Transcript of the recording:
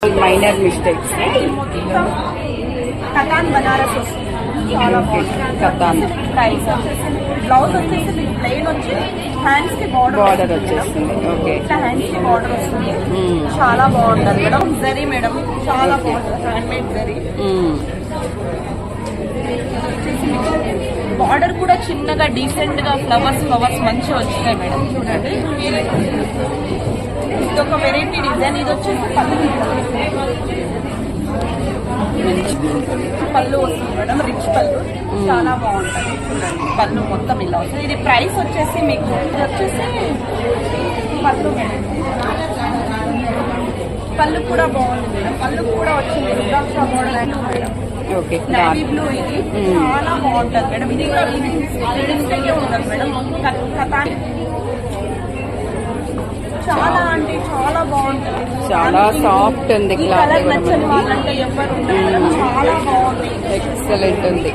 Minor mistakes. Cotton Banaras వస్తుంది, చాలా బాగుంటుంది. కతాన్ ప్రైస్ వచ్చేసి బ్లౌజ్ వచ్చేసి మీకు ప్లెయిన్ వచ్చి హ్యాండ్స్ కి బార్డర్ వచ్చేస్తుంది. ఓకే, ఇట్లా హ్యాండ్స్ కి బార్డర్ వస్తుంది. చాలా బాగుంటుంది మేడం. జరీ మేడం చాలా బాగుంటుంది, హ్యాండ్ మేడ్ జరీ. బార్డర్ కూడా చిన్నగా డీసెంట్ గా ఫ్లవర్స్ మంచిగా వచ్చినాయి మేడం. చూడండి, ఇది ఒక వెరైటీ డిజైన్. ఇది వచ్చేసి పళ్ళు వస్తుంది మేడం, రిచ్ పళ్ళు, చాలా బాగుంటుంది. చూడండి, పళ్ళు మొత్తం ఇలా వస్తుంది. ఇది ప్రైస్ వచ్చేసి మీకు ఇది వచ్చేసి పళ్ళు మేడం. పళ్ళు కూడా బాగుంది మేడం, పళ్ళు కూడా వచ్చింది rudraksha model madam. Okay, navy blue, ఇది చాలా బాగుంటుంది మేడం. ఇది కూడా రిజిస్టర్గా ఉంటుంది మేడం. కథాన్ చాలా అంటే చాలా బాగుంటుంది, చాలా సాఫ్ట్ ఉంది. ఈ కలర్ నచ్చని వాళ్ళంటే ఎవరు ఉండరు మేడం. చాలా బాగుంది, ఎక్సలెంట్ ఉంది.